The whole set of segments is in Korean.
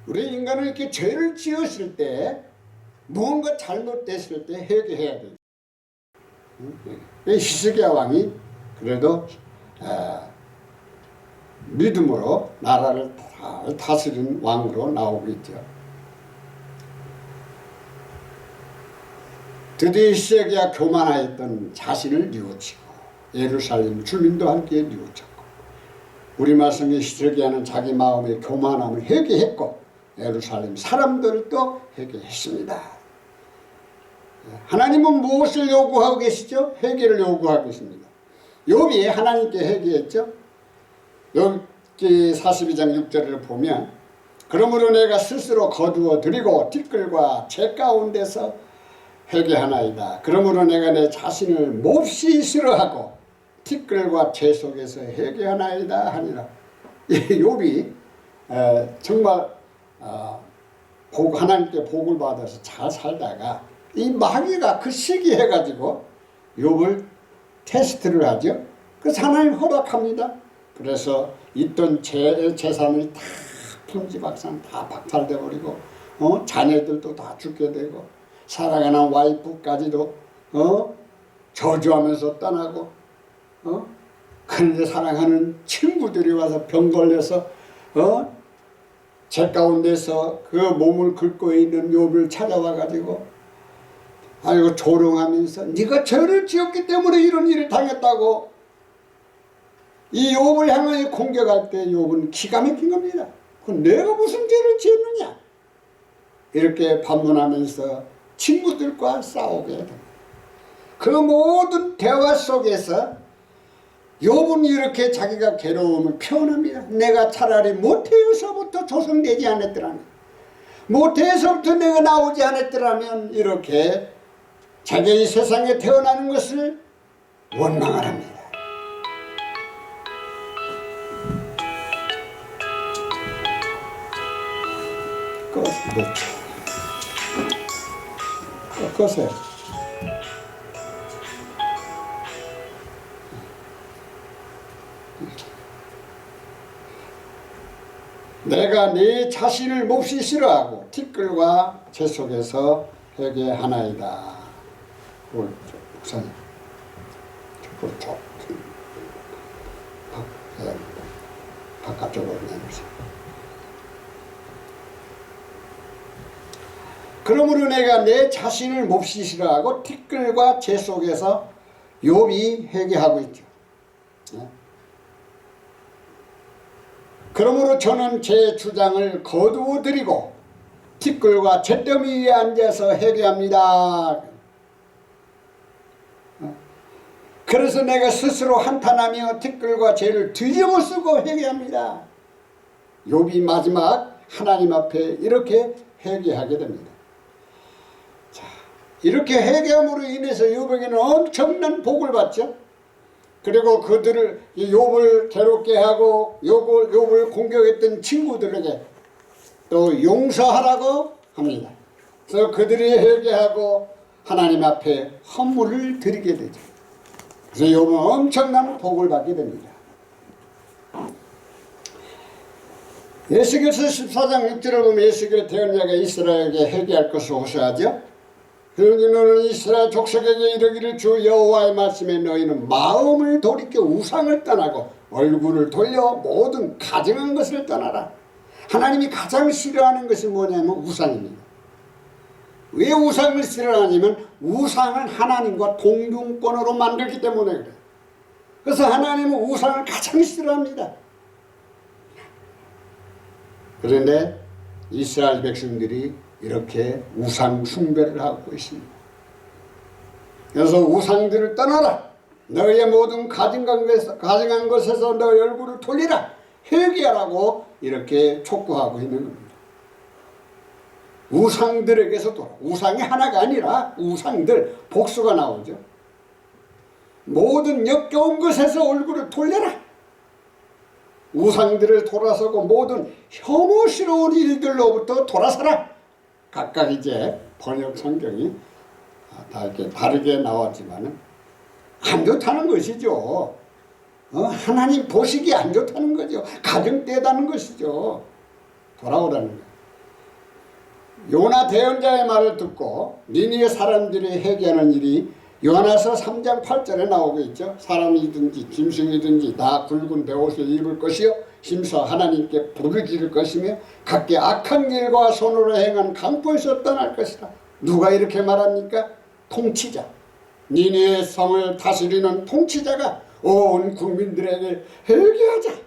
우리 인간은 이렇게 죄를 지었을 때, 무언가 잘못됐을 때 회개해야 돼요. 히스기야 왕이 그래도 믿음으로 나라를 잘 다스린 왕으로 나오고 있죠. 드디어 히스기야 교만하였던 자신을 뉘우치고 예루살렘 주민도 함께 뉘우쳤고, 우리 말씀에 히스기야는 자기 마음의 교만함을 회개했고 예루살렘 사람들도 회개했습니다. 하나님은 무엇을 요구하고 계시죠? 회개를 요구하고 있습니다. 욥이 하나님께 회개했죠. 욥기 42장 6절을 보면, 그러므로 내가 스스로 거두어 드리고 티끌과 재 가운데서 회개하나이다. 그러므로 내가 내 자신을 몹시 싫어하고 티끌과 재 속에서 회개하나이다 하니라. 욥이 정말 하나님께 복을 받아서 잘 살다가 이 마귀가 그 시기해가지고 욥을 테스트를 하죠. 그래서 하나님 허락합니다. 그래서 있던 재산을 다 풍지박산 다 박살돼버리고 자녀들도 다 죽게 되고 사랑하는 와이프까지도 저주하면서 떠나고 그런데 사랑하는 친구들이 와서 병 걸려서 재 가운데서 그 몸을 긁고 있는 욥을 찾아와가지고 아이고 조롱하면서 네가 죄를 지었기 때문에 이런 일을 당했다고 이 욥을 향하여 공격할 때 욥은 기가 막힌 겁니다. 내가 무슨 죄를 지었느냐 이렇게 반문하면서 친구들과 싸우게 됩니다. 그 모든 대화 속에서 욥은 이렇게 자기가 괴로움을 표현합니다. 내가 차라리 모태에서부터 조성되지 않았더라면, 모태에서부터 내가 나오지 않았더라면 이렇게 자기가 이 세상에 태어나는 것을 원망을 합니다. 끄세요. 내가 네 자신을 몹시 싫어하고 티끌과 재 속에서 회개하나이다. 목사님, 바깥쪽으로 내놓으세요. 그러므로 내가 내 자신을 몹시 싫어하고 티끌과 재 속에서 욥이 회개하고 있죠. 그러므로 저는 제 주장을 거두어 드리고 티끌과 잿더미 위에 앉아서 회개합니다. 그래서 내가 스스로 한탄하며 티끌과 재를 뒤집어 쓰고 회개합니다. 욥이 마지막 하나님 앞에 이렇게 회개하게 됩니다. 자, 이렇게 회개함으로 인해서 욥에게는 엄청난 복을 받죠. 그리고 그들을 욥을 괴롭게 하고 욥을 공격했던 친구들에게 또 용서하라고 합니다. 그래서 그들이 회개하고 하나님 앞에 헌물을 드리게 되죠. 그래서 욥은 엄청난 복을 받게 됩니다. 에스겔서 14장 6절을 보면 에스겔 대언자가 이스라엘에게 회개할 것을 호소하죠. 그러니 너는 이스라엘 족속에게 이르기를 주 여호와의 말씀에 너희는 마음을 돌이켜 우상을 떠나고 얼굴을 돌려 모든 가증한 것을 떠나라. 하나님이 가장 싫어하는 것이 뭐냐면 우상입니다. 왜 우상을 싫어하냐면 우상은 하나님과 동등권으로 만들기 때문에 그래요. 그래서 하나님은 우상을 가장 싫어합니다. 그런데 이스라엘 백성들이 이렇게 우상 숭배를 하고 있습니다. 그래서 우상들을 떠나라. 너희의 모든 가증한 것에서 너희 얼굴을 돌리라. 회개하라고 이렇게 촉구하고 있는 겁니다. 우상들에게서도 우상이 하나가 아니라 우상들 복수가 나오죠. 모든 역겨운 것에서 얼굴을 돌려라. 우상들을 돌아서고 모든 혐오스러운 일들로부터 돌아서라. 각각 이제 번역 성경이 다 이렇게 다르게 나왔지만은 안 좋다는 것이죠. 하나님 보시기에 안 좋다는 거죠. 가증되다는 것이죠. 돌아오라는 거예요. 요나 대언자의 말을 듣고 니니의 사람들이 회개하는 일이 요나서 3장 8절에 나오고 있죠. 사람이든지 짐승이든지 다 굵은 베옷을 입을 것이요 힘써 하나님께 불을 지를 것이며 각기 악한 길과 손으로 행한 강포에서 떠날 것이다. 누가 이렇게 말합니까? 통치자. 니니의 성을 다스리는 통치자가 온 국민들에게 회개하자.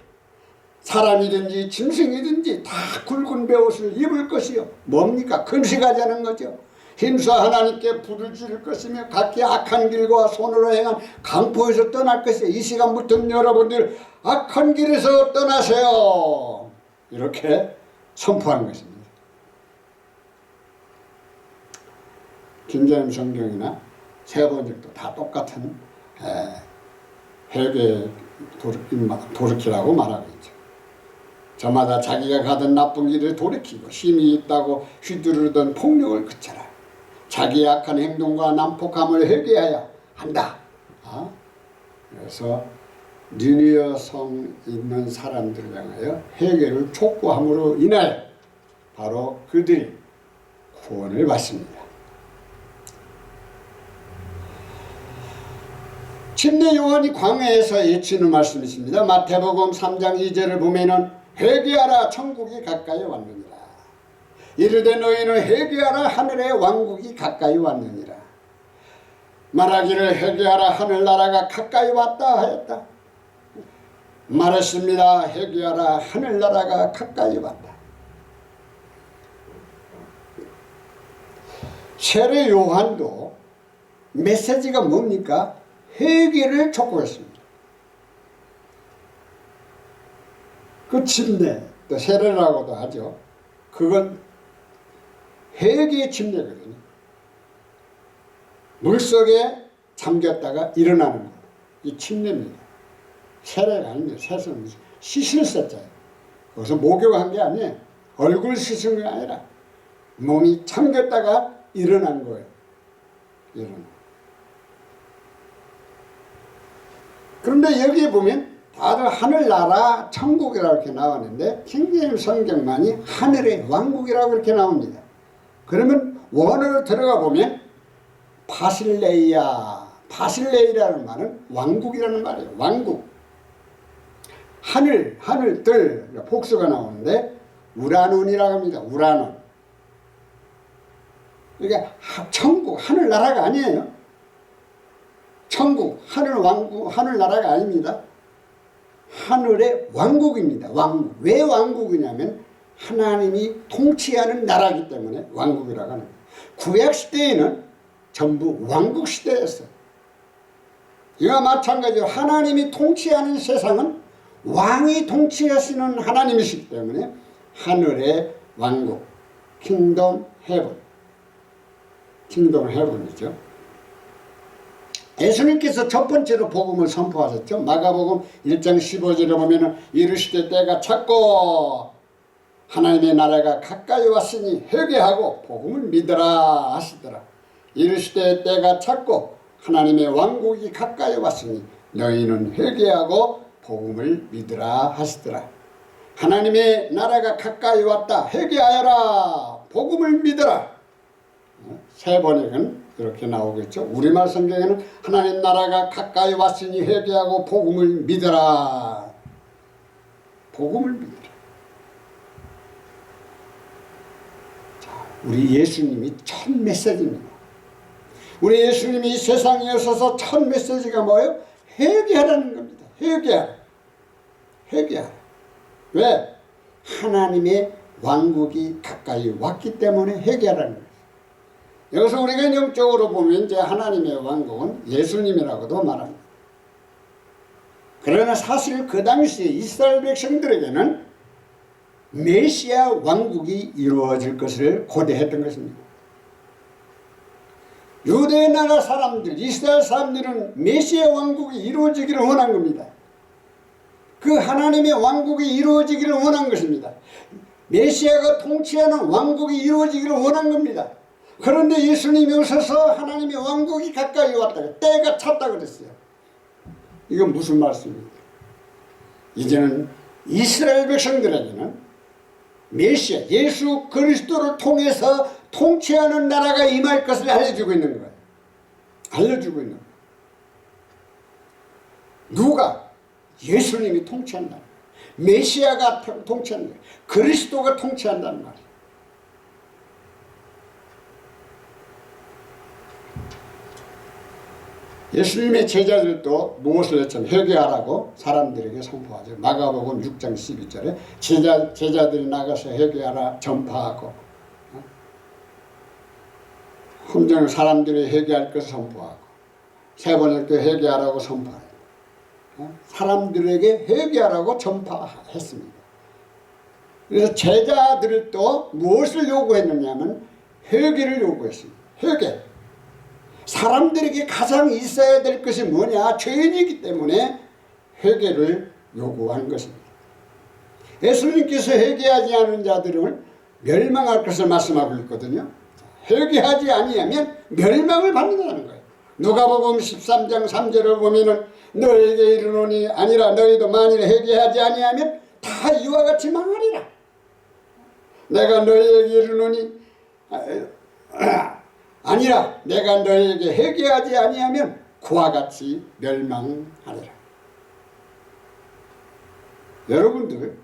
사람이든지 짐승이든지 다 굵은 베옷을 입을 것이요. 뭡니까? 금식하자는 거죠. 힘써 하나님께 불을 지를 것이며 각기 악한 길과 손으로 행한 강포에서 떠날 것이요. 이 시간부터 여러분들 악한 길에서 떠나세요. 이렇게 선포한 것입니다. 김자임 성경이나 세번역도 다 똑같은 회개 돌이키라고 말하고 있죠. 저마다 자기가 가던 나쁜 길을 돌이키고 힘이 있다고 휘두르던 폭력을 그쳐라. 자기의 악한 행동과 난폭함을 회개해야 한다. 그래서 니느웨 성 있는 사람들을 향하여 회개를 촉구함으로 인하여 바로 그들이 구원을 받습니다. 침례 요한이 광야에서 외치는 말씀이 있습니다. 마태복음 3장 2절을 보면은 회개하라 천국이 가까이 왔느니라. 이르되 너희는 회개하라 하늘의 왕국이 가까이 왔느니라. 말하기를 회개하라 하늘나라가 가까이 왔다 하였다. 말했습니다. 회개하라 하늘나라가 가까이 왔다. 세례 요한도 메시지가 뭡니까? 회개를 촉구했습니다. 그 침례, 또 세례라고도 하죠. 그건 회개의 침례거든요. 물속에 잠겼다가 일어나는 거. 이 침례입니다. 세례가 아닙니다. 세례는 씻을 었잖아요. 거기서 목욕한 게 아니에요. 얼굴 씻은 게 아니라 몸이 잠겼다가 일어난 거예요. 그런데 여기에 보면 다들 하늘나라 천국이라고 이렇게 나왔는데 킹제임 성경만이 하늘의 왕국이라고 이렇게 나옵니다. 그러면 원어로 들어가 보면 바실레이라는 말은 왕국이라는 말이에요. 왕국. 하늘들 복수가 나오는데 우라논이라고 합니다. 우라논. 그러니까 천국, 하늘나라가 아니에요. 천국, 하늘나라가 아닙니다. 하늘의 왕국입니다. 왕국. 왜 왕국이냐면 하나님이 통치하는 나라이기 때문에 왕국이라고 하는 거예요. 구약시대에는 전부 왕국시대였어요. 이와 마찬가지로 하나님이 통치하는 세상은 왕이 통치하시는 하나님이시기 때문에 하늘의 왕국, 킹덤 헤븐이죠. 예수님께서 첫 번째로 복음을 선포하셨죠. 마가복음 1장 15절에 보면 이르시되 때가 찼고 하나님의 나라가 가까이 왔으니 회개하고 복음을 믿으라 하시더라. 이르시되 때가 찼고 하나님의 왕국이 가까이 왔으니 너희는 회개하고 복음을 믿으라 하시더라. 하나님의 나라가 가까이 왔다. 회개하여라. 복음을 믿으라. 세 번역은 이렇게 나오겠죠. 우리말 성경에는 하나님 나라가 가까이 왔으니 회개하고 복음을 믿어라. 복음을 믿어라. 자, 우리 예수님이 첫 메시지입니다. 우리 예수님이 이 세상에 오셔서 첫 메시지가 뭐예요? 회개하라는 겁니다. 회개하라. 왜? 하나님의 왕국이 가까이 왔기 때문에 회개하라는 거예요. 여기서 우리가 영적으로 보면 이제 하나님의 왕국은 예수님이라고도 말합니다. 그러나 사실 그 당시에 이스라엘 백성들에게는 메시아 왕국이 이루어질 것을 고대했던 것입니다. 유대 나라 사람들, 이스라엘 사람들은 메시아 왕국이 이루어지기를 원한 겁니다. 그 하나님의 왕국이 이루어지기를 원한 것입니다. 메시아가 통치하는 왕국이 이루어지기를 원한 겁니다. 그런데 예수님이 오셔서 하나님의 왕국이 가까이 왔다. 때가 찼다 그랬어요. 이건 무슨 말씀입니까? 이제는 이스라엘 백성들에게는 메시아 예수 그리스도를 통해서 통치하는 나라가 임할 것을 알려주고 있는 거예요. 알려주고 있는 거예요. 누가? 예수님이 통치한다. 메시아가 통치한다. 그리스도가 통치한다는 말이에요. 예수님의 제자들도 무엇을 했냐면 회개하라고 사람들에게 선포하죠. 마가복음 6장 12절에 제자들이 나가서 회개하라 전파하고 흠정 사람들이 회개할 것을 선포하고 세 번째 회개하라고 선포해요. 사람들에게 회개하라고 전파했습니다. 그래서 제자들이 또 무엇을 요구했느냐면 회개를 요구했습니다. 회개. 사람들에게 가장 있어야 될 것이 뭐냐? 죄인이기 때문에 회개를 요구한 것입니다. 예수님께서 회개하지 않은 자들을 멸망할 것을 말씀하고 있거든요. 회개하지 아니하면 멸망을 받는다는 거예요. 누가복음 13장 3절을 보면은 너에게 이르노니 아니라 너희도 만일 회개하지 아니하면 다 이와 같이 망하리라. 내가 너희에게 이르노니 아니라 내가 너희에게 회개하지 아니하면 그와 같이 멸망하리라. 여러분들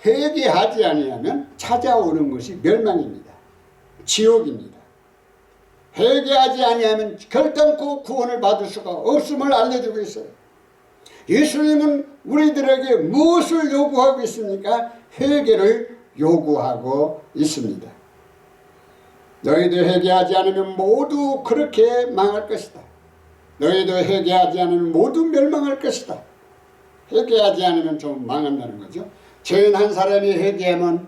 회개하지 아니하면 찾아오는 것이 멸망입니다. 지옥입니다. 회개하지 아니하면 결단코 구원을 받을 수가 없음을 알려주고 있어요. 예수님은 우리들에게 무엇을 요구하고 있습니까? 회개를 요구하고 있습니다. 너희도 회개하지 않으면 모두 그렇게 망할 것이다. 너희도 회개하지 않으면 모두 멸망할 것이다. 회개하지 않으면 좀 망한다는 거죠. 죄인 한 사람이 회개하면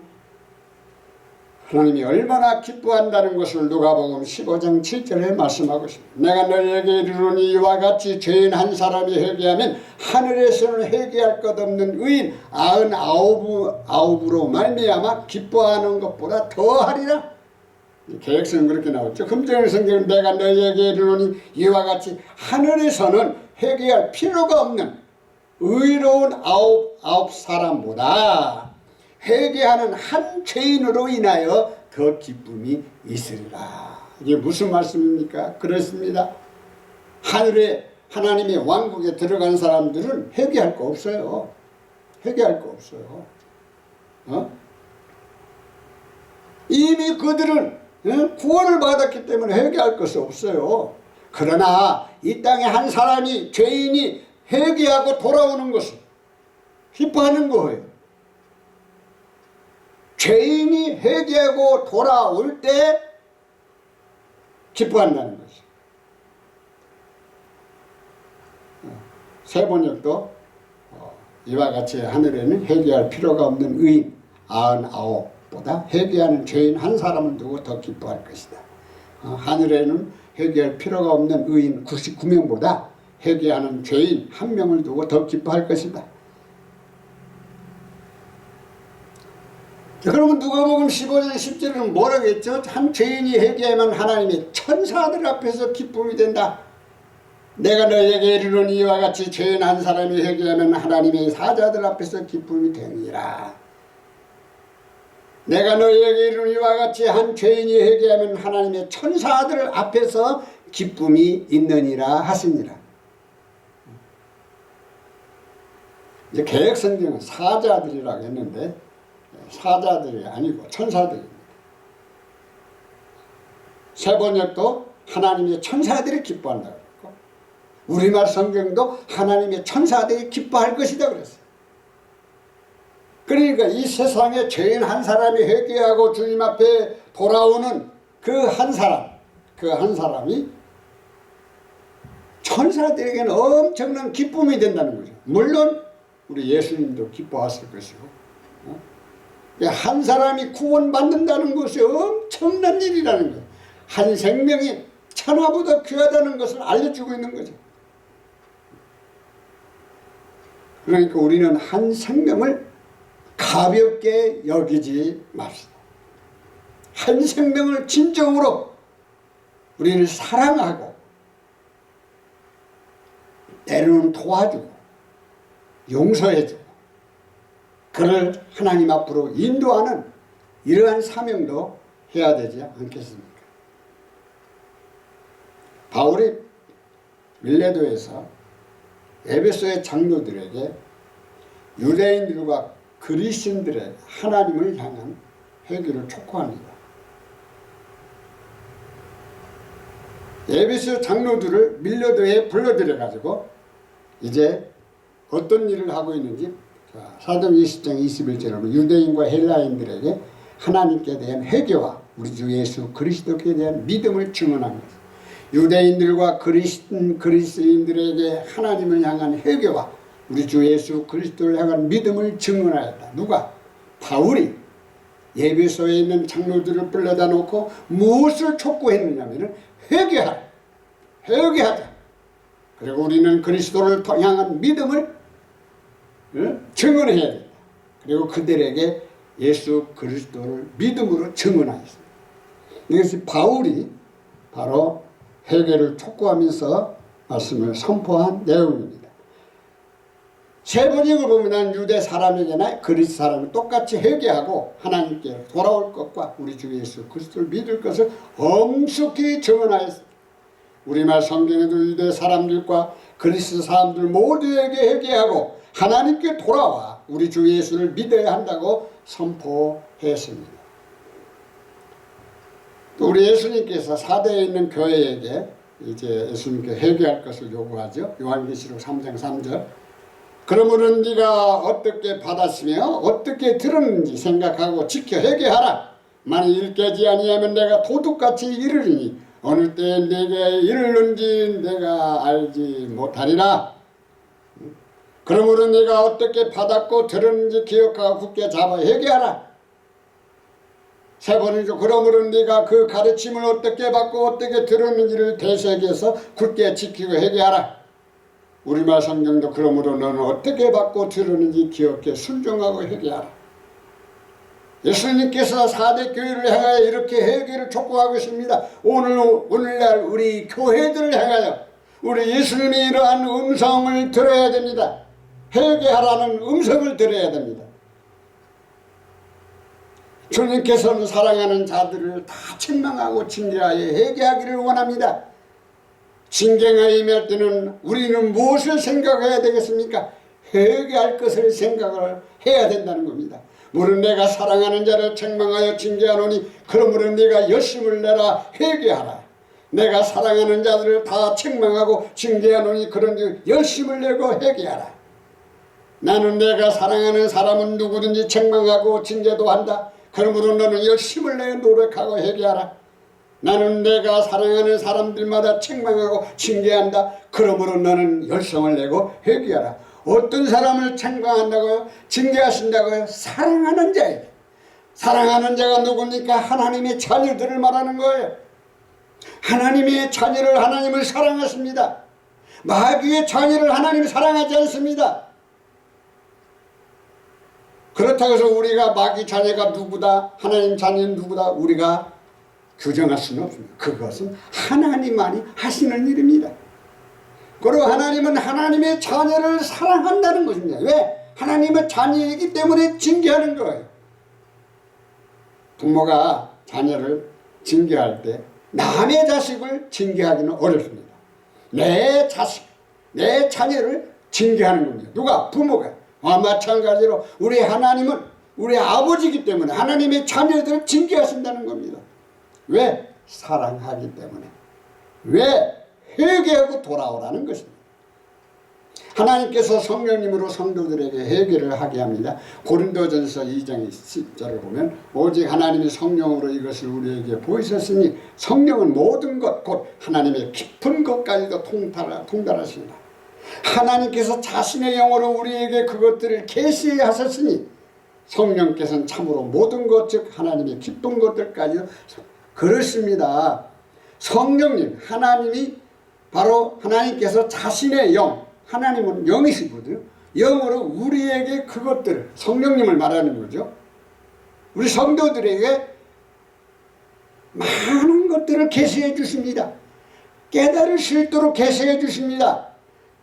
하나님이 얼마나 기뻐한다는 것을 누가복음 15장 7절에 말씀하고 있습니다. 내가 너희에게 이르노니 이와 같이 죄인 한 사람이 회개하면 하늘에서는 회개할 것 없는 의인 99으로 말미암아 기뻐하는 것보다 더하리라. 개혁성은 그렇게 나왔죠. 금정의 성경은 내가 너희에게 이르노니 이와 같이 하늘에서는 회개할 필요가 없는 의로운 아홉 사람보다 회개하는 한 죄인으로 인하여 더 기쁨이 있으리라. 이게 무슨 말씀입니까? 그렇습니다. 하늘에 하나님의 왕국에 들어간 사람들은 회개할 거 없어요. 회개할 거 없어요. 이미 그들은 구원을 받았기 때문에 회개할 것이 없어요. 그러나 이 땅에 한 사람이 죄인이 회개하고 돌아오는 것을 기뻐하는 거예요. 죄인이 회개하고 돌아올 때 기뻐한다는 것이죠. 세 번역도 이와 같이 하늘에는 회개할 필요가 없는 의인 99보다 회개하는 죄인 한 사람을 두고 더 기뻐할 것이다. 하늘에는 회개할 필요가 없는 의인 99명보다 회개하는 죄인 한 명을 두고 더 기뻐할 것이다. 그러면 누가복음 15장 10절에는 뭐라고 했죠? 한 죄인이 회개하면 하나님의 천사들 앞에서 기쁨이 된다. 내가 너희에게 이르노니 이와 같이 죄인 한 사람이 회개하면 하나님의 사자들 앞에서 기쁨이 되니라. 내가 너희에게 이르노니 이와 같이 한 죄인이 회개하면 하나님의 천사들 앞에서 기쁨이 있느니라 하시니라. 이제 개역성경은 사자들이라고 했는데 사자들이 아니고 천사들입니다. 세번역도 하나님의 천사들이 기뻐한다고 그랬고 우리말 성경도 하나님의 천사들이 기뻐할 것이다 그랬어요. 그러니까 이 세상에 죄인 한 사람이 회개하고 주님 앞에 돌아오는 그 한 사람이 천사들에게는 엄청난 기쁨이 된다는 거죠. 물론 우리 예수님도 기뻐하실 것이고 한 사람이 구원받는다는 것이 엄청난 일이라는 거예요. 한 생명이 천하보다 귀하다는 것을 알려주고 있는 거죠. 그러니까 우리는 한 생명을 가볍게 여기지 맙시다. 한 생명을 진정으로 우리를 사랑하고 때로는 도와주고 용서해주고 그를 하나님 앞으로 인도하는 이러한 사명도 해야 되지 않겠습니까? 바울이 밀레도에서 에베소의 장로들에게 유대인들과 그리스인들의 하나님을 향한 회개를 촉구합니다. 에베소 장로들을 밀레도에 불러들여 가지고 이제 어떤 일을 하고 있는지 사도행 20장 21절에 유대인과 헬라인들에게 하나님께 대한 회개와 우리 주 예수 그리스도께 대한 믿음을 증언합니다. 유대인들과 그리스인들에게 하나님을 향한 회개와 우리 주 예수 그리스도를 향한 믿음을 증언하였다. 누가? 바울이 에베소에 있는 장로들을 불러다 놓고 무엇을 촉구했느냐면 회개하라. 회개하자. 그리고 우리는 그리스도를 향한 믿음을 증언해야 된다. 그리고 그들에게 예수 그리스도를 믿음으로 증언하였습니다. 이것이 바울이 바로 회개를 촉구하면서 말씀을 선포한 내용입니다. 세 번역을 보면 유대 사람에게나 그리스 사람은 똑같이 회개하고 하나님께 돌아올 것과 우리 주 예수 그리스도를 믿을 것을 엄숙히 증언하였습니다. 우리말 성경에도 유대 사람들과 그리스 사람들 모두에게 회개하고 하나님께 돌아와 우리 주 예수를 믿어야 한다고 선포했습니다. 또 우리 예수님께서 사대에 있는 교회에게 이제 예수님께 회개할 것을 요구하죠. 요한계시록 3장 3절. 그러므로 네가 어떻게 받았으며 어떻게 들었는지 생각하고 지켜 회개하라. 만일 일깨지 아니하면 내가 도둑같이 이르리니 어느 때에 내게 이르는지 내가 알지 못하리라. 그러므로 네가 어떻게 받았고 들었는지 기억하고 굳게 잡아 회개하라. 세 번이죠. 그러므로 네가 그 가르침을 어떻게 받고 어떻게 들었는지를 되새겨서 굳게 지키고 회개하라. 우리말 성경도 그러므로 너는 어떻게 받고 들었는지 기억해 순종하고 회개하라. 예수님께서 4대 교회를 향하여 이렇게 회개를 촉구하고 있습니다. 오늘날 우리 교회들을 향하여 우리 예수님이 이러한 음성을 들어야 됩니다. 회개하라는 음성을 들어야 됩니다. 주님께서는 사랑하는 자들을 다 책망하고 징계하여 회개하기를 원합니다. 징계에 임할 때는 우리는 무엇을 생각해야 되겠습니까? 회개할 것을 생각을 해야 된다는 겁니다. 물은 내가 사랑하는 자를 책망하여 징계하노니 그러므로 네가 열심을 내라 회개하라. 내가 사랑하는 자들을 다 책망하고 징계하노니 그런지 열심을 내고 회개하라. 나는 내가 사랑하는 사람은 누구든지 책망하고 징계도 한다. 그러므로 너는 열심을 내 노력하고 회개하라. 나는 내가 사랑하는 사람들마다 책망하고 징계한다. 그러므로 너는 열성을 내고 회개하라. 어떤 사람을 책망한다고요? 징계하신다고요? 사랑하는 자에게. 사랑하는 자가 누굽니까? 하나님의 자녀들을 말하는 거예요. 하나님의 자녀를 하나님을 사랑하십니다. 마귀의 자녀를 하나님을 사랑하지 않습니다. 그렇다고 해서 우리가 마귀 자녀가 누구다, 하나님 자녀는 누구다 우리가 규정할 수는 없습니다. 그것은 하나님만이 하시는 일입니다. 그리고 하나님은 하나님의 자녀를 사랑한다는 것입니다. 왜? 하나님의 자녀이기 때문에 징계하는 거예요. 부모가 자녀를 징계할 때 남의 자식을 징계하기는 어렵습니다. 내 자식, 내 자녀를 징계하는 겁니다. 누가? 부모가. 마찬가지로 우리 하나님은 우리 아버지이기 때문에 하나님의 자녀들을 징계하신다는 겁니다. 왜? 사랑하기 때문에. 왜? 회개하고 돌아오라는 것입니다. 하나님께서 성령님으로 성도들에게 회개를 하게 합니다. 고린도전서 2장 10절을 보면 오직 하나님의 성령으로 이것을 우리에게 보이셨으니 성령은 모든 것 곧 하나님의 깊은 것까지도 통달하신다. 하나님께서 자신의 영으로 우리에게 그것들을 계시하셨으니 성령께서는 참으로 모든 것 즉 하나님의 깊은 것들까지도 그렇습니다. 성령님 하나님이 바로 하나님께서 자신의 영, 하나님은 영이시거든요. 영으로 우리에게 그것들을 성령님을 말하는 거죠. 우리 성도들에게 많은 것들을 계시해 주십니다. 깨달을 수 있도록 계시해 주십니다.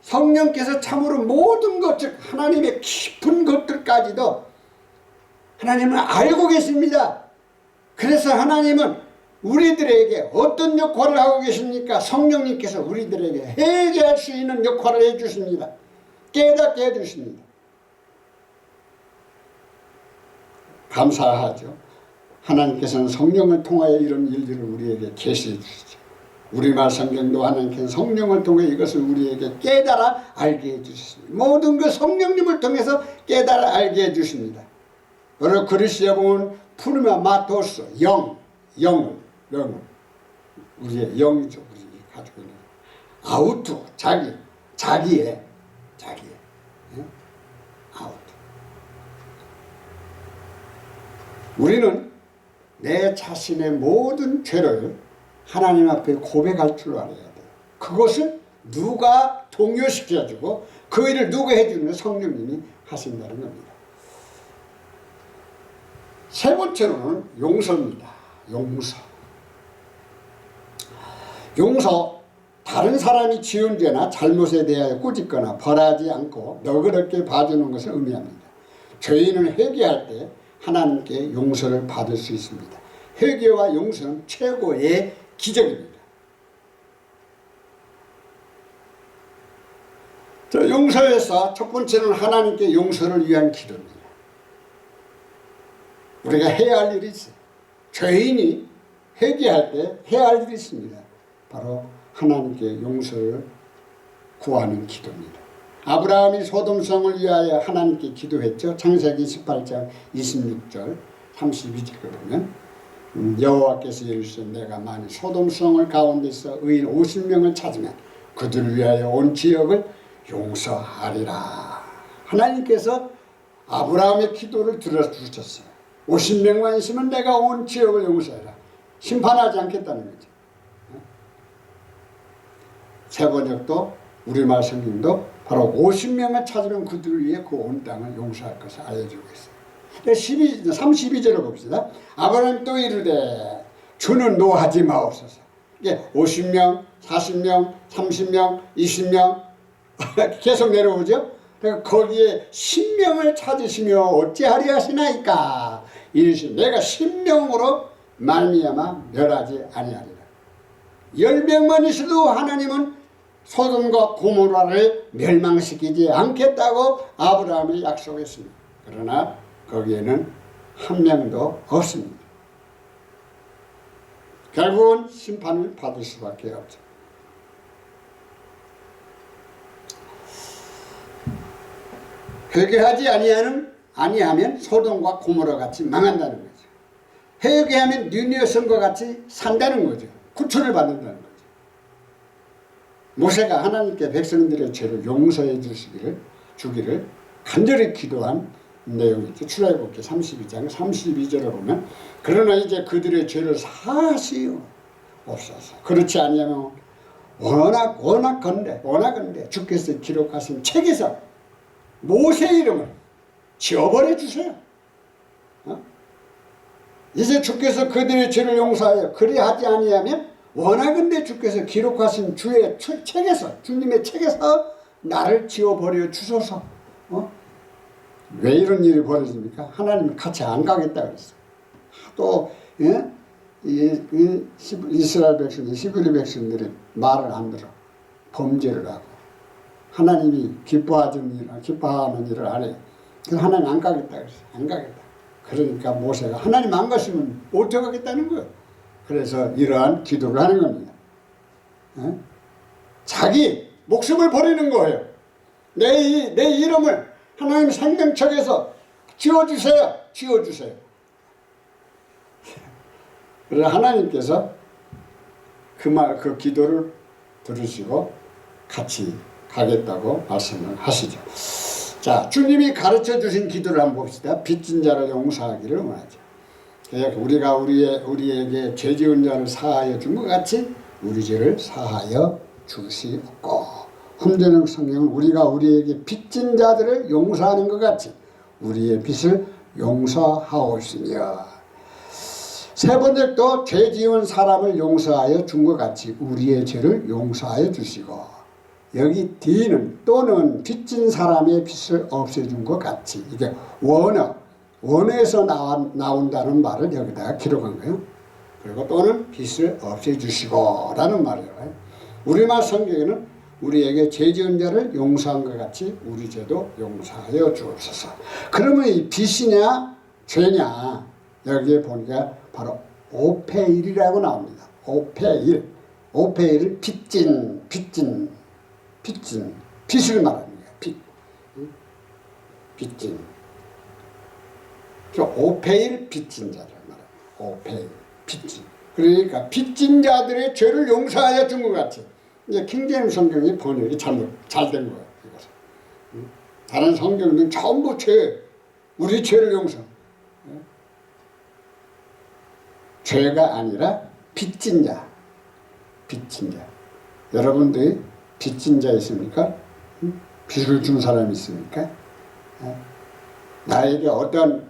성령께서 참으로 모든 것, 즉 하나님의 깊은 것들까지도 하나님은 알고 계십니다. 그래서 하나님은 우리들에게 어떤 역할을 하고 계십니까? 성령님께서 우리들에게 해결할 수 있는 역할을 해주십니다. 깨닫게 해주십니다. 감사하죠. 하나님께서는 성령을 통하여 이런 일들을 우리에게 계시해 주시죠. 우리말 성경도 하나님께서 성령을 통해 이것을 우리에게 깨달아 알게 해주셨습니다. 모든 그 성령님을 통해서 깨달아 알게 해주십니다. 바로 그리스도에 보면 푸르마 마토스 영을 우리의 영이죠. 우리 가지고 있는 아우트 자기의 아우트. 우리는 내 자신의 모든 죄를 하나님 앞에 고백할 줄 알아야 돼요. 그것을 누가 동요시켜주고 그 일을 누가 해주는 성령님이 하신다는 겁니다. 세 번째로는 용서입니다. 용서. 다른 사람이 지은 죄나 잘못에 대하여 꾸짖거나 벌하지 않고 너그럽게 봐주는 것을 의미합니다. 죄인을 회개할 때 하나님께 용서를 받을 수 있습니다. 회개와 용서는 최고의 기적입니다. 용서에서 첫 번째는 하나님께 용서를 위한 기도입니다. 우리가 해야 할 일이 있어요. 죄인이 회개할 때 해야 할 일이 있습니다. 바로 하나님께 용서를 구하는 기도입니다. 아브라함이 소돔성을 위하여 하나님께 기도했죠. 창세기 18장 26절 32절을 보면 여호와께서 이르시되 내가 만일 소돔성을 가운데서 의인 50명을 찾으면 그들을 위하여 온 지역을 용서하리라. 하나님께서 아브라함의 기도를 들어주셨어요. 50명만 있으면 내가 온 지역을 용서해라. 심판하지 않겠다는 거죠. 세번역도 우리말 성경도 바로 50명을 찾으면 그들을 위해 그 온 땅을 용서할 것을 알려주고 있어요. 32절을 봅시다. 아브라함이 또 이르되 주는 노하지 마옵소서. 이게 50명, 40명, 30명, 20명 계속 내려오죠. 그러니까 거기에 10명을 찾으시며 어찌하리 하시나이까. 이르시되 내가 10명으로 말미암아 멸하지 아니하리라. 10명만 있어도 하나님은 소돔과 고모라를 멸망시키지 않겠다고 아브라함이 약속했습니다. 그러나 거기에는 한 명도 없습니다. 결국은 심판을 받을 수밖에 없죠. 회개하지 아니하면 소돔과 고모라 같이 망한다는 거죠. 회개하면 니느웨 성과 같이 산다는 거죠. 구원을 받는다는 거죠. 모세가 하나님께 백성들의 죄를 용서해 주기를 간절히 기도한 내용이죠. 출애굽기 32장 32절을 보면 그러나 이제 그들의 죄를 사하시옵소서. 그렇지 아니하면 원하건대 주께서 기록하신 책에서 모세 이름을 지워버려 주세요. 이제 주께서 그들의 죄를 용서하여 그리하지 아니하면 원하건대 주께서 기록하신 주의 책에서 주님의 책에서 나를 지워버려 주소서. 왜 이런 일이 벌어집니까? 하나님이 같이 안 가겠다 그랬어요. 또 이스라엘 백성들, 히브리 백성들이 말을 안 들어 범죄를 하고 하나님이 기뻐하는 일을 안 해요. 그래서 하나님 안 가겠다 그랬어요. 안 가겠다. 그러니까 모세가 하나님 안 가시면 어떻게 가겠다는 거예요. 그래서 이러한 기도를 하는 겁니다. 자기 목숨을 버리는 거예요. 내 이름을 하나님 생명책에서 지워주세요. 그래서 하나님께서 그 기도를 들으시고 같이 가겠다고 말씀을 하시죠. 자, 주님이 가르쳐 주신 기도를 한번 봅시다. 빚진 자를 용서하기를 원하죠. 우리가 우리에게 죄 지은 자를 사하여 준 것 같이 우리 죄를 사하여 주시옵고, hum전역 성경은 우리가 우리에게 빚진 자들을 용서하는 것 같이 우리의 빚을 용서하옵시며, 세 번째도 죄 지은 사람을 용서하여 준 것 같이 우리의 죄를 용서하여 주시고, 여기 D는 또는 빚진 사람의 빚을 없애준 것 같이, 이게 원어 원에서 나온다는 말을 여기다가 기록한 거예요. 그리고 또는 빚을 없애주시고 라는 말이에요. 우리말 성경에는 우리에게 죄 지은 자를 용서한 것 같이 우리 죄도 용서하여 주옵소서. 그러면 이 빚이냐 죄냐 여기에 보니까 바로 5패 1이라고 나옵니다. 5패 1. 5패 1은 빚진 빚을 말하는 거예요. 빚진. 5패 1 빚진 자를 말합니다. 5패 1 빚진. 그러니까 빚진 자들의 죄를 용서하여 준 것 같이. 이제 킹제임스 성경이 번역이 잘 된 거예요. 이것은. 다른 성경은 전부 우리 죄를 용서. 죄가 아니라 빚진 자. 여러분들이 빚진 자 있습니까? 빚을 준 사람이 있습니까? 나에게 어떠한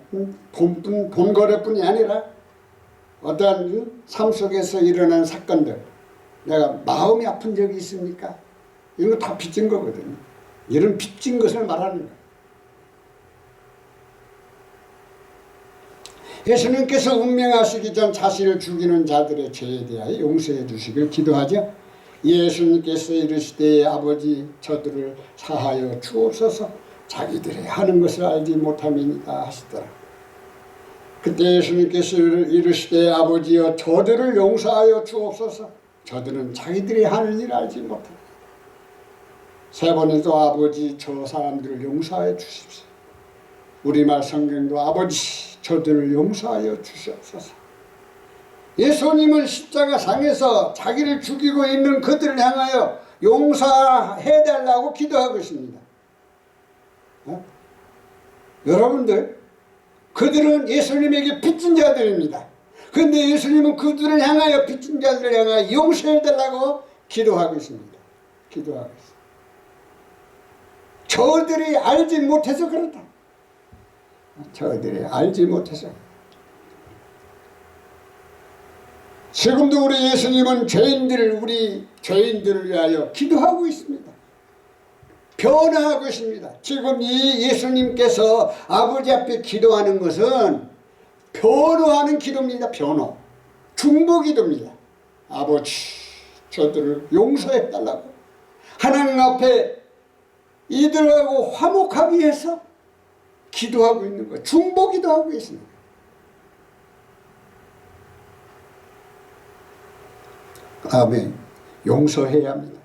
돈 거래뿐이 아니라 어떠한 삶 속에서 일어난 사건들 내가 마음이 아픈 적이 있습니까? 이런 거 다 빚진 거거든요. 이런 빚진 것을 말하는 거예요. 예수님께서 운명하시기 전 자신을 죽이는 자들의 죄에 대하여 용서해 주시길 기도하죠. 예수님께서 이르시되 아버지 저들을 사하여 주옵소서 자기들이 하는 것을 알지 못함이니까 하시더라. 그때 예수님께서 이르시되 아버지여 저들을 용서하여 주옵소서 저들은 자기들이 하는 일을 알지 못합니다. 세 번에도 아버지 저 사람들을 용서하여 주십시오. 우리말 성경도 아버지 저들을 용서하여 주시옵소서. 예수님은 십자가상에서 자기를 죽이고 있는 그들을 향하여 용서해달라고 기도하고 있습니다. 여러분들 그들은 예수님에게 빚진 자들입니다. 그런데 예수님은 그들을 향하여 빚진 자들을 향하여 용서해달라고 기도하고 있습니다. 기도하고 있습니다. 저들이 알지 못해서 그렇다. 저들이 알지 못해서. 지금도 우리 예수님은 우리 죄인들을 위하여 기도하고 있습니다. 변화하고 있습니다. 지금 이 예수님께서 아버지 앞에 기도하는 것은 변화하는 기도입니다. 변화. 중보 기도입니다. 아버지 저들을 용서해달라고 하나님 앞에 이들하고 화목하기 위해서 기도하고 있는 거예요. 중보 기도하고 있습니다. 아멘. 용서해야 합니다.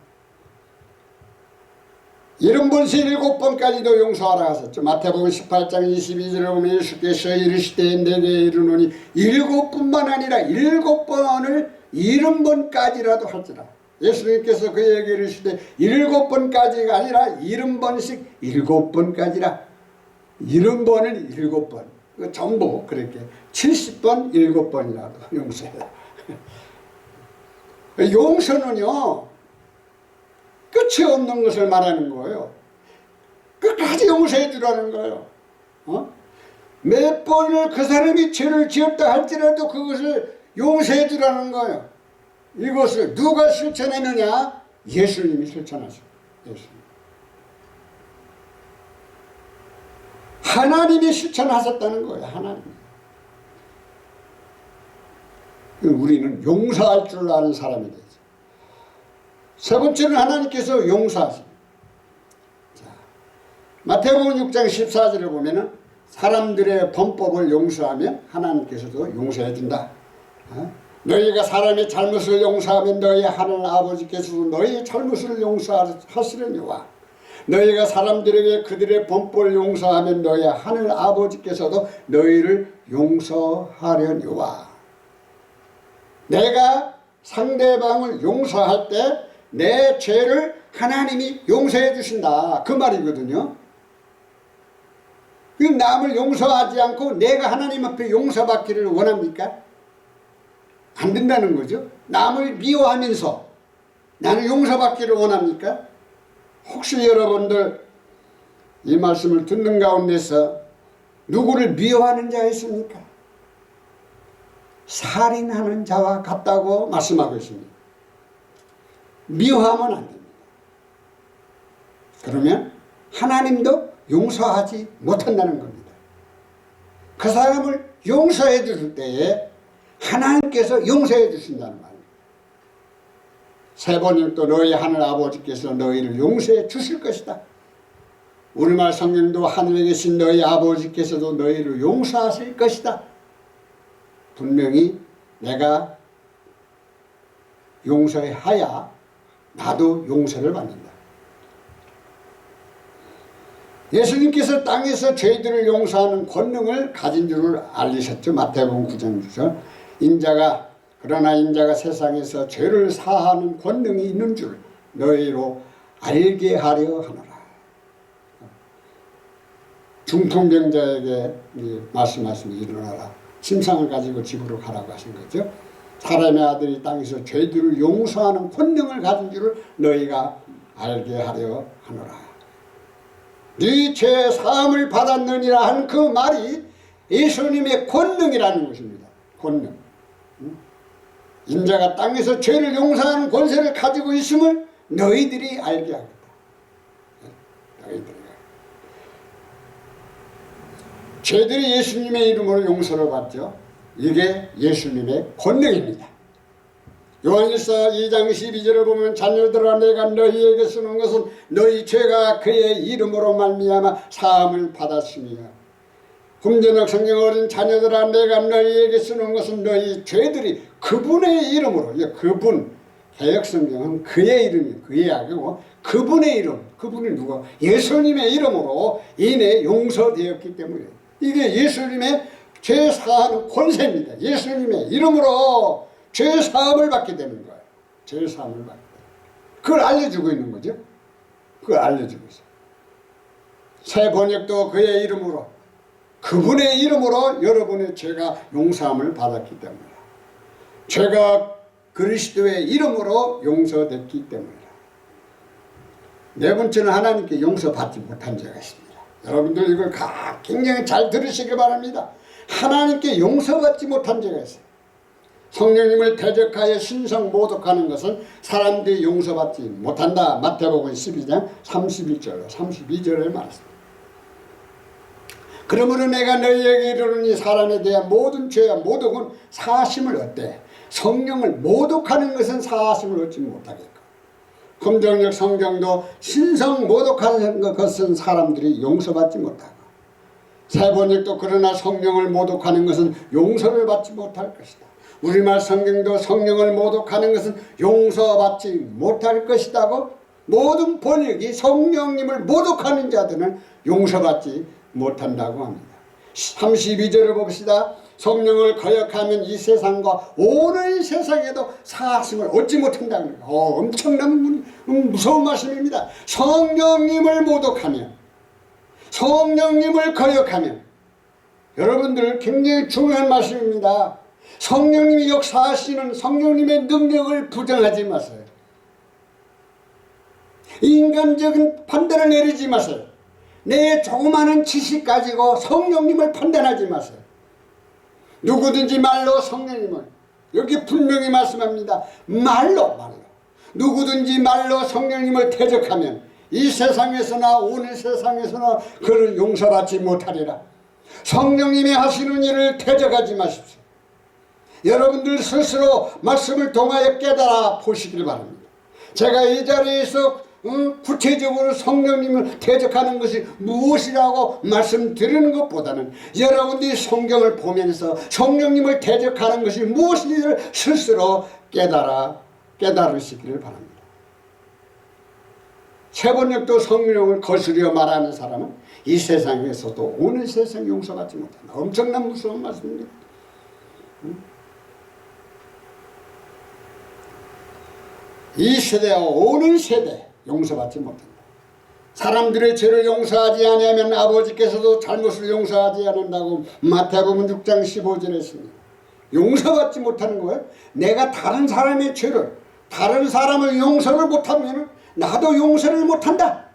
70번씩 7번까지도 용서하라 하셨죠. 마태복음 18장 22절에 보면 예수께서 이르시되 내게 이르노니 7번만 아니라 7번을 70번까지라도 할지라. 예수님께서 그에게 이르시되 7번까지가 아니라 70번씩 7번까지라. 70번을 7번. 전부 그렇게 70번 7번이라도 용서해라. 용서는요 끝이 없는 것을 말하는 거예요. 끝까지 용서해 주라는 거예요. 몇 번을 그 사람이 죄를 지었다 할지라도 그것을 용서해 주라는 거예요. 이것을 누가 실천했느냐? 예수님이 실천하셨어요. 예수님. 하나님이 실천하셨다는 거예요. 하나님. 우리는 용서할 줄 아는 사람이 되죠. 세 번째는 하나님께서 용서하십니다. 마태복음 6장 14절을 보면은 사람들의 범법을 용서하면 하나님께서도 용서해 준다. 너희가 사람의 잘못을 용서하면 너희 하늘 아버지께서도 너희의 잘못을 용서하시려니와 너희가 사람들에게 그들의 범법을 용서하면 너희 하늘 아버지께서도 너희를 용서하려니와. 내가 상대방을 용서할 때 내 죄를 하나님이 용서해 주신다. 그 말이거든요. 남을 용서하지 않고 내가 하나님 앞에 용서받기를 원합니까? 안 된다는 거죠. 남을 미워하면서 나는 용서받기를 원합니까? 혹시 여러분들 이 말씀을 듣는 가운데서 누구를 미워하는 자 있습니까? 살인하는 자와 같다고 말씀하고 있습니다. 미워하면 안 됩니다. 그러면 하나님도 용서하지 못한다는 겁니다. 그 사람을 용서해 줄 때에 하나님께서 용서해 주신다는 말이에요. 세 번은 또 너희 하늘 아버지께서 너희를 용서해 주실 것이다. 우리말 성경도 하늘에 계신 너희 아버지께서도 너희를 용서하실 것이다. 분명히 내가 용서해야 나도 용서를 받는다. 예수님께서 땅에서 죄들을 용서하는 권능을 가진 줄을 알리셨죠. 마태복음 9장 6절. 그러나 인자가 세상에서 죄를 사하는 권능이 있는 줄 너희로 알게 하려 하노라. 중풍병자에게 말씀하시니 일어나라. 침상을 가지고 집으로 가라고 하신 거죠. 사람의 아들이 땅에서 죄들을 용서하는 권능을 가진 줄을 너희가 알게 하려 하노라. 네 죄 사함을 받았느니라 하는 그 말이 예수님의 권능이라는 것입니다. 권능. 인자가 땅에서 죄를 용서하는 권세를 가지고 있음을 너희들이 알게 하겠다. 너희들이. 죄들이 예수님의 이름으로 용서를 받죠. 이게 예수님의 권능입니다. 요한일서 2장 12절을 보면 자녀들아 내가 너희에게 쓰는 것은 너희 죄가 그의 이름으로 말미암아 사함을 받았으며 금전학 성경 어린 자녀들아 내가 너희에게 쓰는 것은 너희 죄들이 그분의 이름으로, 그분 개역성경은 그의 이름이 그의 아니고 그분의 이름, 그분이 누가? 예수님의 이름으로 인해 용서되었기 때문에 이게 예수님의 죄 사하는 권세입니다. 예수님의 이름으로 죄 사함을 받게 되는 거예요. 죄 사함을 받게. 그걸 알려주고 있는 거죠. 그걸 알려주고 있어요. 새 번역도 그의 이름으로, 그분의 이름으로 여러분의 죄가 용서함을 받았기 때문이다. 죄가 그리스도의 이름으로 용서됐기 때문이다. 네 번째는 하나님께 용서받지 못한 죄가 있습니다. 여러분들 이걸 굉장히 잘 들으시길 바랍니다. 하나님께 용서받지 못한 죄가 있어요. 성령님을 대적하여 신성 모독하는 것은 사람들이 용서받지 못한다. 마태복음 12장 31절 32절에 말했습니다. 그러므로 내가 너희에게 이르노니 사람에 대한 모든 죄와 모독은 사하심을 얻되 성령을 모독하는 것은 사하심을 얻지 못하겠고 금정역 성경도 신성 모독하는 것은 사람들이 용서받지 못하고 세번역도 그러나 성령을 모독하는 것은 용서를 받지 못할 것이다. 우리말 성경도 성령을 모독하는 것은 용서받지 못할 것이다고 모든 번역이 성령님을 모독하는 자들은 용서받지 못한다고 합니다. 32절을 봅시다. 성령을 거역하면 이 세상과 오는 세상에도 사하심을 얻지 못한다는 거예요. 엄청난 무서운 말씀입니다. 성령님을 모독하면, 성령님을 거역하면, 여러분들 굉장히 중요한 말씀입니다. 성령님이 역사하시는 성령님의 능력을 부정하지 마세요. 인간적인 판단을 내리지 마세요. 내 조그마한 지식 가지고 성령님을 판단하지 마세요. 누구든지 말로 성령님을, 여기 분명히 말씀합니다. 말로 누구든지 말로 성령님을 대적하면 이 세상에서나 오는 세상에서나 그를 용서받지 못하리라. 성령님이 하시는 일을 대적하지 마십시오. 여러분들 스스로 말씀을 통하여 깨달아 보시길 바랍니다. 제가 이 자리에서 구체적으로 성령님을 대적하는 것이 무엇이라고 말씀드리는 것보다는 여러분들이 성경을 보면서 성령님을 대적하는 것이 무엇인지를 스스로 깨달으시기를 바랍니다. 세번역도 성령을 거스려 말하는 사람은 이 세상에서도 오는 세상 용서받지 못한다. 엄청난 무서운 말씀입니다. 이 세대와 오는 세대 용서받지 못한다. 사람들의 죄를 용서하지 아니하면 아버지께서도 잘못을 용서하지 않는다고 마태복음 6장 15절에 했습니다. 용서받지 못하는 거예요. 내가 다른 사람의 죄를, 다른 사람을 용서를 못하면 나도 용서를 못한다.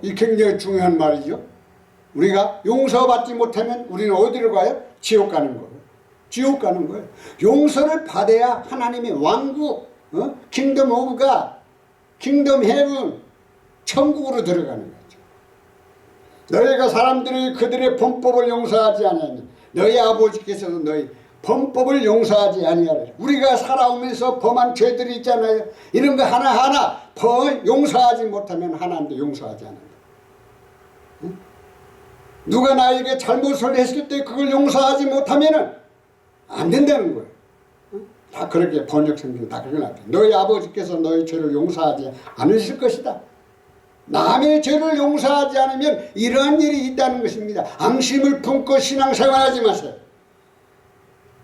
이 굉장히 중요한 말이죠. 우리가 용서받지 못하면 우리는 어디로 가요? 지옥 가는 거예요. 지옥 가는 거예요. 용서를 받아야 하나님의 왕국, 킹덤 오브 갓, 킹덤 헤븐, 천국으로 들어가는 거죠. 너희가 사람들이 그들의 범법을 용서하지 아니하니 너희 아버지께서도 너희 범법을 용서하지 아니하리라. 우리가 살아오면서 범한 죄들이 있잖아요. 이런 거 하나하나 용서하지 못하면 하나님도 용서하지 않는다. 응? 누가 나에게 잘못을 했을 때 그걸 용서하지 못하면 안 된다는 거예요. 응? 다 그렇게 번역 성경 다 그렇게 나와요. 너희 아버지께서 너희 죄를 용서하지 않으실 것이다. 남의 죄를 용서하지 않으면 이러한 일이 있다는 것입니다. 앙심을 품고 신앙생활하지 마세요.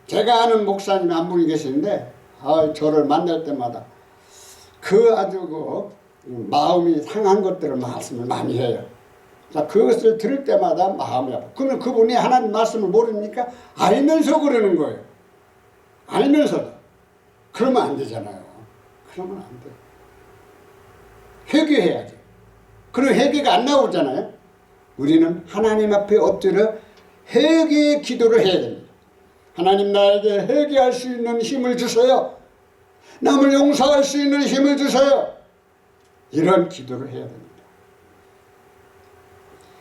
제가 아는 목사님이 한 분이 계시는데 저를 만날 때마다 아주 마음이 상한 것들을 말씀을 많이 해요. 그것을 들을 때마다 마음이 아파. 그러면 그분이 하나님 말씀을 모르니까 알면서 그러는 거예요. 알면서도. 그러면 안 되잖아요. 그러면 안 돼요. 회개해야죠. 그럼 회개가 안 나오잖아요. 우리는 하나님 앞에 엎드려 회개의 기도를 해야 됩니다. 하나님 나에게 회개할 수 있는 힘을 주세요. 남을 용서할 수 있는 힘을 주세요. 이런 기도를 해야 됩니다.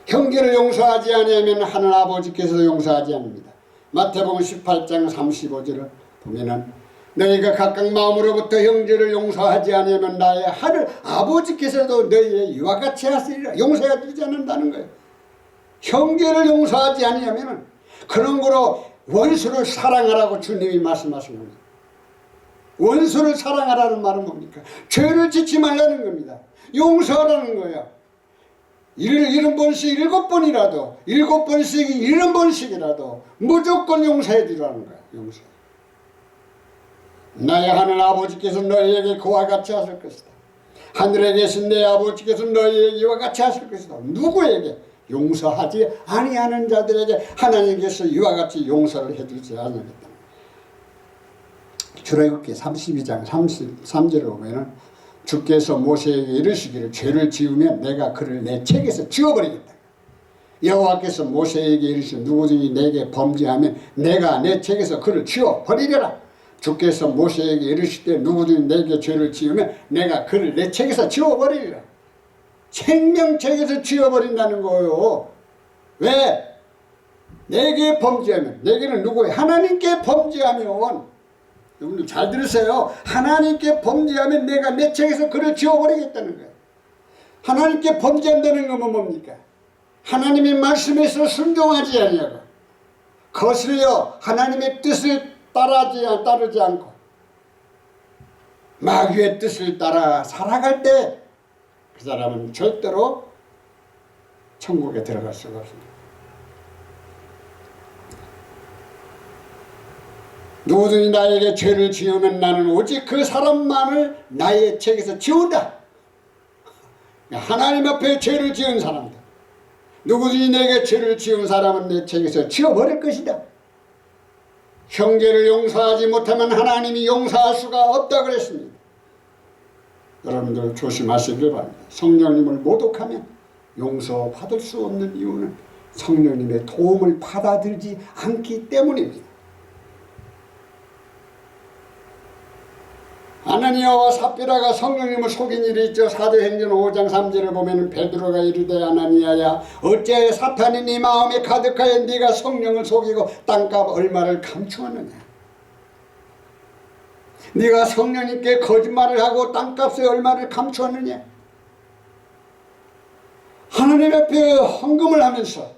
형제를 용서하지 아니하면 하늘 아버지께서 용서하지 않습니다. 마태복음 18장 35절을 보면은 너희가 각각 마음으로부터 형제를 용서하지 아니하면 나의 하늘 아버지께서도 너희의 이와 같이 하시리라. 용서해 주지 않는다는 거예요. 형제를 용서하지 아니하면 그런 거로 원수를 사랑하라고 주님이 말씀하신 겁니다. 원수를 사랑하라는 말은 뭡니까? 죄를 짓지 말라는 겁니다. 용서하라는 거예요. 70번씩 7번이라도 7번씩 70번씩이라도 무조건 용서해 주라는 거예요. 용서. 나의 하늘 아버지께서 너희에게 그와 같이 하실 것이다. 하늘에 계신 내 아버지께서 너희에게 이와 같이 하실 것이다. 누구에게? 용서하지 아니하는 자들에게 하나님께서 이와 같이 용서를 해주지 않으겠다. 출애굽기 32장 33절에 보면은 주께서 모세에게 이르시기를 죄를 지으면 내가 그를 내 책에서 지워버리겠다. 여호와께서 모세에게 이르시되 누구든지 내게 범죄하면 내가 내 책에서 그를 지워버리려라. 주께서 모세에게 이르시되 누구든지 내게 죄를 지으면 내가 그를 내 책에서 지워버리리라. 생명책에서 지워버린다는 거예요. 왜? 내게 범죄하면, 내게는 누구예요? 하나님께 범죄하면, 여러분들 잘 들으세요. 하나님께 범죄하면 내가 내 책에서 그를 지워버리겠다는 거예요. 하나님께 범죄한다는 건 뭡니까? 하나님의 말씀에서 순종하지 아니하고 거슬려 하나님의 뜻을 따르지 않고 마귀의 뜻을 따라 살아갈 때 그 사람은 절대로 천국에 들어갈 수가 없습니다. 누구든지 나에게 죄를 지으면 나는 오직 그 사람만을 나의 책에서 지운다. 하나님 앞에 죄를 지은 사람들, 누구든지 내게 죄를 지은 사람은 내 책에서 지워버릴 것이다. 형제를 용서하지 못하면 하나님이 용서할 수가 없다 그랬습니다. 여러분들 조심하시길 바랍니다. 성령님을 모독하면 용서받을 수 없는 이유는 성령님의 도움을 받아들이지 않기 때문입니다. 아나니아와 삽비라가 성령님을 속인 일이 있죠. 사도행전 5장 3절을 보면 베드로가 이르되 아나니아야 어찌하여 사탄이 네 마음에 가득하여 네가 성령을 속이고 땅값 얼마를 감추었느냐. 네가 성령님께 거짓말을 하고 땅값의 얼마를 감추었느냐. 하나님 앞에 헌금을 하면서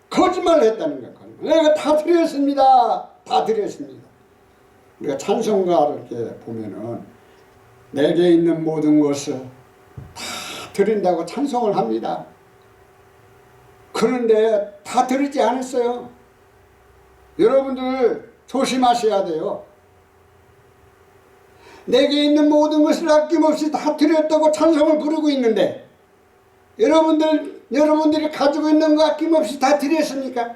거짓말을 했다는 거예요. 내가 다 드렸습니다. 다 드렸습니다. 우리가 찬송가를 이렇게 보면은 내게 있는 모든 것을 다 드린다고 찬송을 합니다. 그런데 다 드리지 않았어요. 여러분들 조심하셔야 돼요. 내게 있는 모든 것을 아낌없이 다 드렸다고 찬송을 부르고 있는데 여러분들이 가지고 있는 거 아낌없이 다 드렸습니까?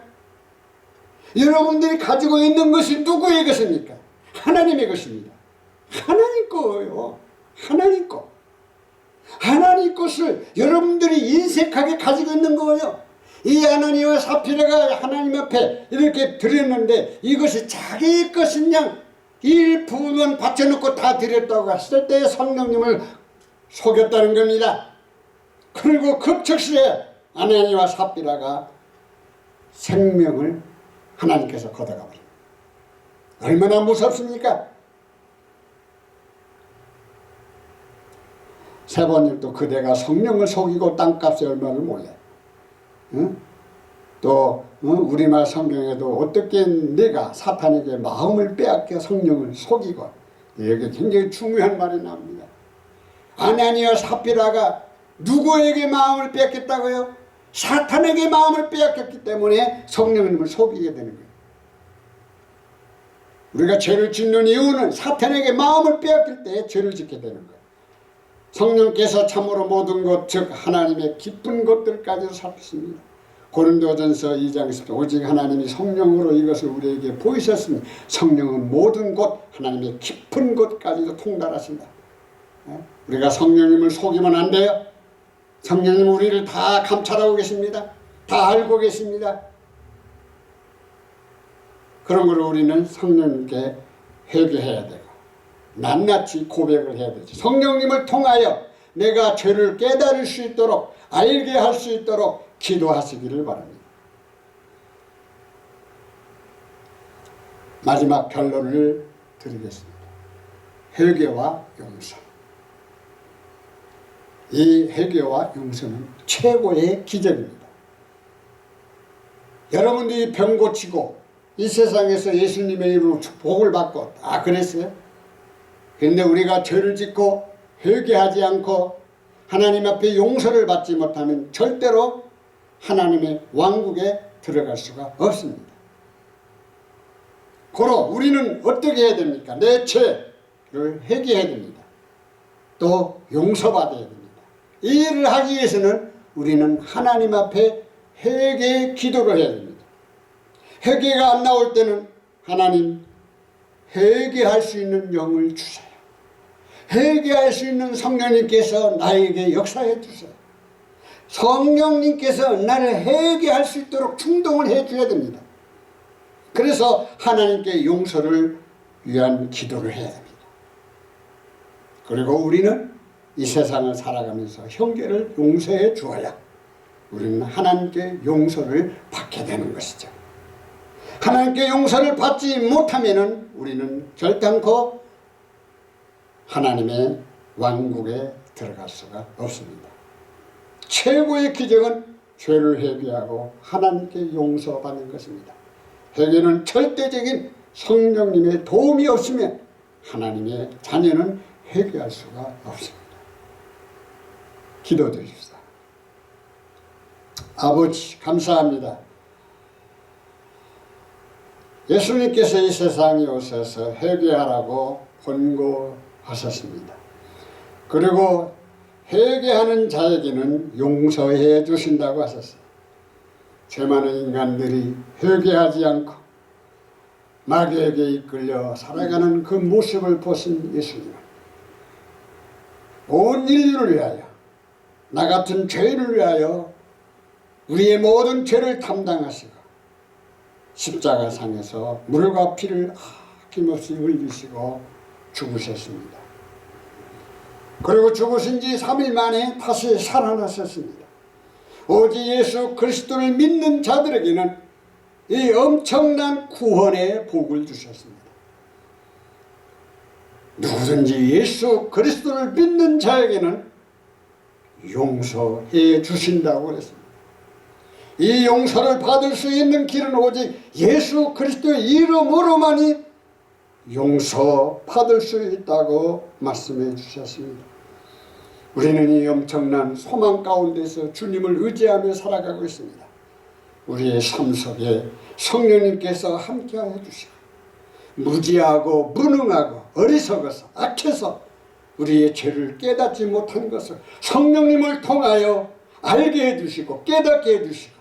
여러분들이 가지고 있는 것이 누구의 것입니까? 하나님의 것입니다. 하나님 거예요. 하나님 거. 하나님 것을 여러분들이 인색하게 가지고 있는 거예요. 이 아나니아와 삽비라가 하나님 앞에 이렇게 드렸는데 이것이 자기 것인 양 일부분 바쳐놓고 다 드렸다고 했을 때 성령님을 속였다는 겁니다. 그리고 급척시에 아나니와 삽비라가 생명을 하나님께서 걷어가 버립니다. 얼마나 무섭습니까? 세 번째도 그대가 성령을 속이고 땅값의 얼마를 몰래. 응? 또 우리말 성경에도 어떻게 네가 사탄에게 마음을 빼앗겨 성령을 속이고, 여기 굉장히 중요한 말이 나옵니다. 아나니와 삽비라가 누구에게 마음을 빼앗겼다고요? 사탄에게 마음을 빼앗겼기 때문에 성령님을 속이게 되는 거예요. 우리가 죄를 짓는 이유는 사탄에게 마음을 빼앗길 때 죄를 짓게 되는 거예요. 성령께서 참으로 모든 것, 즉 하나님의 기쁜 것들까지 살피십니다. 고린도전서 2장 10절 오직 하나님이 성령으로 이것을 우리에게 보이셨으니 성령은 모든 것, 하나님의 깊은 것까지도 통달하신다. 우리가 성령님을 속이면 안 돼요. 성령님 우리를 다 감찰하고 계십니다. 다 알고 계십니다. 그런 걸 우리는 성령님께 회개해야 되고 낱낱이 고백을 해야 되죠. 성령님을 통하여 내가 죄를 깨달을 수 있도록, 알게 할 수 있도록 기도하시기를 바랍니다. 마지막 결론을 드리겠습니다. 회개와 용서. 이 회개와 용서는 최고의 기적입니다. 여러분들이 병 고치고 이 세상에서 예수님의 이름으로 복을 받고 다 그랬어요. 그런데 우리가 죄를 짓고 회개하지 않고 하나님 앞에 용서를 받지 못하면 절대로 하나님의 왕국에 들어갈 수가 없습니다. 고로 우리는 어떻게 해야 됩니까? 내 죄를 회개해야 됩니다. 또 용서받아야 됩니다. 이 일을 하기 위해서는 우리는 하나님 앞에 회개의 기도를 해야 됩니다. 회개가 안 나올 때는 하나님 회개할 수 있는 영을 주세요. 회개할 수 있는 성령님께서 나에게 역사해 주세요. 성령님께서 나를 회개할 수 있도록 충동을 해줘야 됩니다. 그래서 하나님께 용서를 위한 기도를 해야 됩니다. 그리고 우리는 이 세상을 살아가면서 형제를 용서해 주어야 우리는 하나님께 용서를 받게 되는 것이죠. 하나님께 용서를 받지 못하면 우리는 결단코 하나님의 왕국에 들어갈 수가 없습니다. 최고의 기적은 죄를 회개하고 하나님께 용서받는 것입니다. 회개는 절대적인 성령님의 도움이 없으면 하나님의 자녀는 회개할 수가 없습니다. 기도드립시다. 아버지 감사합니다. 예수님께서 이 세상에 오셔서 회개하라고 권고하셨습니다. 그리고 회개하는 자에게는 용서해 주신다고 하셨어요. 죄 많은 인간들이 회개하지 않고 마귀에게 이끌려 살아가는 그 모습을 보신 예수님은 온 인류를 위하여, 나 같은 죄인을 위하여 우리의 모든 죄를 담당하시고 십자가상에서 물과 피를 아낌없이 흘리시고 죽으셨습니다. 그리고 죽으신 지 3일 만에 다시 살아나셨습니다. 오직 예수 그리스도를 믿는 자들에게는 이 엄청난 구원의 복을 주셨습니다. 누구든지 예수 그리스도를 믿는 자에게는 용서해 주신다고 그랬습니다. 이 용서를 받을 수 있는 길은 오직 예수 그리스도의 이름으로만이 용서받을 수 있다고 말씀해 주셨습니다. 우리는 이 엄청난 소망 가운데서 주님을 의지하며 살아가고 있습니다. 우리의 삶 속에 성령님께서 함께하여 주시고 무지하고 무능하고 어리석어서 악해서 우리의 죄를 깨닫지 못한 것을 성령님을 통하여 알게 해주시고 깨닫게 해주시고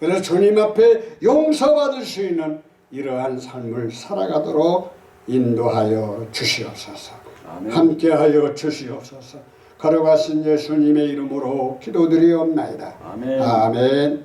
그래서 주님 앞에 용서받을 수 있는 이러한 삶을 살아가도록 인도하여 주시옵소서. 아멘. 함께하여 주시옵소서. 걸어가신 예수님의 이름으로 기도드리옵나이다. 아멘. 아멘.